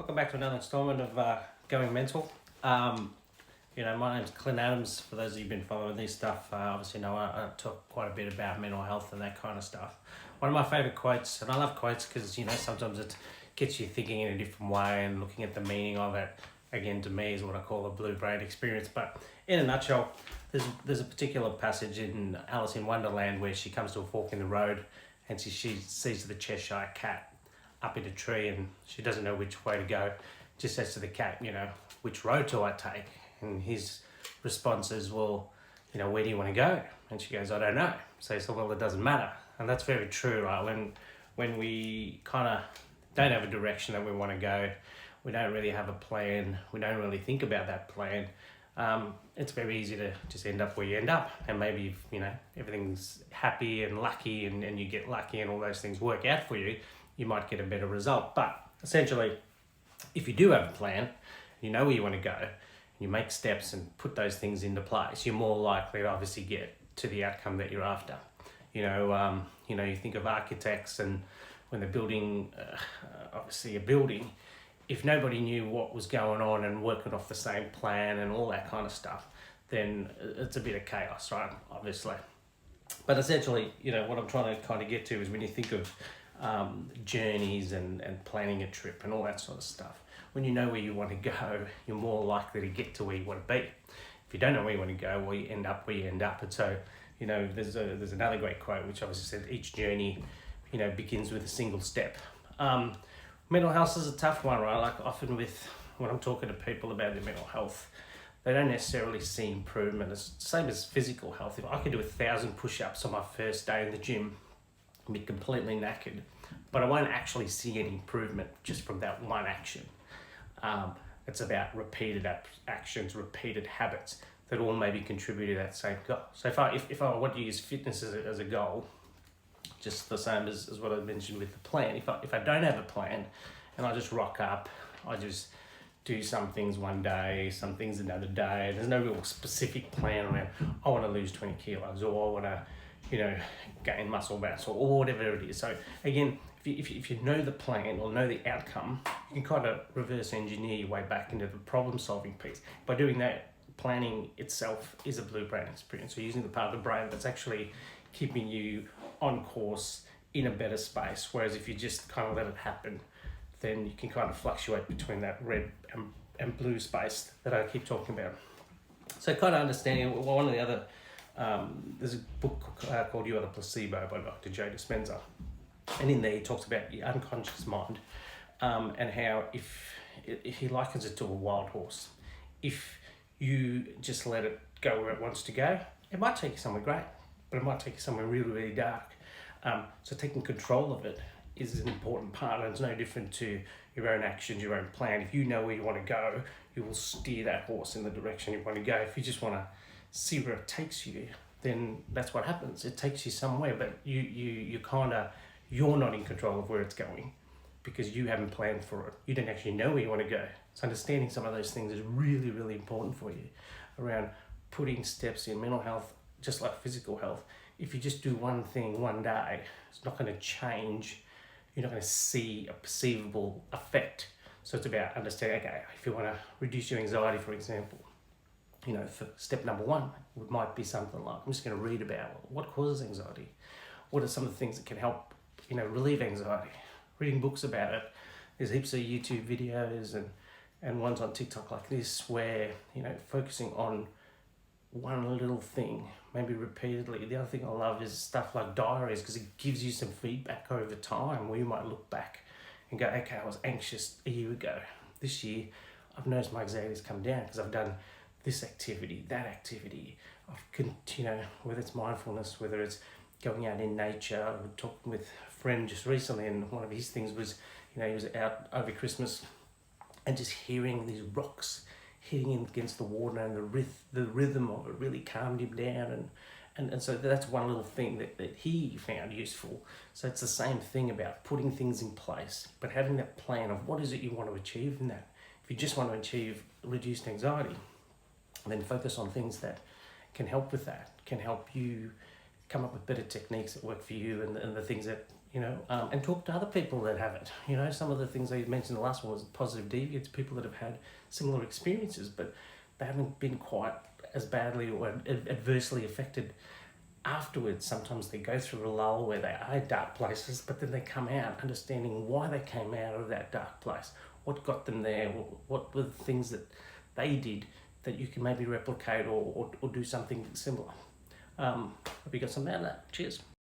Welcome back to another installment of Going Mental. My name's Clint Adams. For those of you who've been following this stuff, obviously know I talk quite a bit about mental health and that kind of stuff. One of my favourite quotes, and I love quotes because, sometimes it gets you thinking in a different way and looking at the meaning of it. Again, to me, is what I call a blue brain experience. But in a nutshell, there's a particular passage in Alice in Wonderland where she comes to a fork in the road and she sees the Cheshire Cat up in a tree and she doesn't know which way to go. Just says to the cat, which road do I take? And his response is, well, where do you want to go? And she goes, I don't know. So he said, well, it doesn't matter. And that's very true, right? When we kind of don't have a direction that we want to go, we don't really have a plan, we don't really think about that plan, it's very easy to just end up where you end up. And maybe if, everything's happy and lucky and you get lucky and all those things work out for you, you might get a better result. But essentially, if you do have a plan, you know where you want to go, you make steps and put those things into place, you're more likely to obviously get to the outcome that you're after. You think of architects, and when they're building, obviously a building, if nobody knew what was going on and working off the same plan and all that kind of stuff, then it's a bit of chaos, right? Obviously. But essentially, what I'm trying to kind of get to is when you think of journeys and planning a trip and all that sort of stuff, when you know where you want to go, you're more likely to get to where you want to be. If you don't know where you want to go, well, you end up where you end up. And so, there's another great quote which obviously said each journey, begins with a single step. Mental health is a tough one, right? Like often when I'm talking to people about their mental health, they don't necessarily see improvement. It's the same as physical health. If I could do 1,000 push-ups on my first day in the gym, I'd be completely knackered, but I won't actually see any improvement just from that one action. It's about repeated actions, repeated habits that all maybe contribute to that same goal. So if I want to use fitness as a goal, just the same as what I mentioned with the plan. If I don't have a plan and I just rock up, I just do some things one day, some things another day, there's no real specific plan around, I want to lose 20 kilos or I want to, gain muscle mass or whatever it is. So again, if you know the plan or know the outcome, you can kind of reverse engineer your way back into the problem solving piece. By doing that, planning itself is a blue brain experience. So using the part of the brain that's actually keeping you on course in a better space. Whereas if you just kind of let it happen, then you can kind of fluctuate between that red and blue space that I keep talking about. So kind of understanding one of the other, there's a book called You Are the Placebo by Dr. Joe Dispenza. And in there he talks about your unconscious mind and how if he likens it to a wild horse. If you just let it go where it wants to go, it might take you somewhere great, but it might take you somewhere really, really dark. So taking control of it is an important part, and it's no different to your own actions, your own plan. If you know where you want to go, you will steer that horse in the direction you want to go. If you just want to see where it takes you, then that's what happens. It takes you somewhere, but you're not in control of where it's going because you haven't planned for it. You don't actually know where you want to go. So understanding some of those things is really, really important for you around putting steps in mental health, just like physical health. If you just do one thing one day, it's not going to change. You're not going to see a perceivable effect. So it's about understanding, okay, if you want to reduce your anxiety, for example, for step number one, it might be something like, I'm just going to read about what causes anxiety. What are some of the things that can help, relieve anxiety? Reading books about it. There's heaps of YouTube videos and ones on TikTok like this where, focusing on one little thing, maybe repeatedly. The other thing I love is stuff like diaries because it gives you some feedback over time where you might look back and go, okay, I was anxious a year ago. This year, I've noticed my anxiety has come down because I've done this activity, that activity. Whether it's mindfulness, whether it's going out in nature. I was talking with a friend just recently, and one of his things was, he was out over Christmas and just hearing these rocks hitting against the water and the rhythm of it really calmed him down. And so that's one little thing that he found useful. So it's the same thing about putting things in place, but having that plan of what is it you want to achieve in that. If you just want to achieve reduced anxiety, then focus on things that can help with that, can help you come up with better techniques that work for you and the things that and talk to other people that haven't. Some of the things I mentioned the last one was positive deviants, people that have had similar experiences, but they haven't been quite as badly or adversely affected afterwards. Sometimes they go through a lull where they are dark places, but then they come out understanding why they came out of that dark place, what got them there, what were the things that they did that you can maybe replicate or do something similar. Hope you got something out of that. Cheers.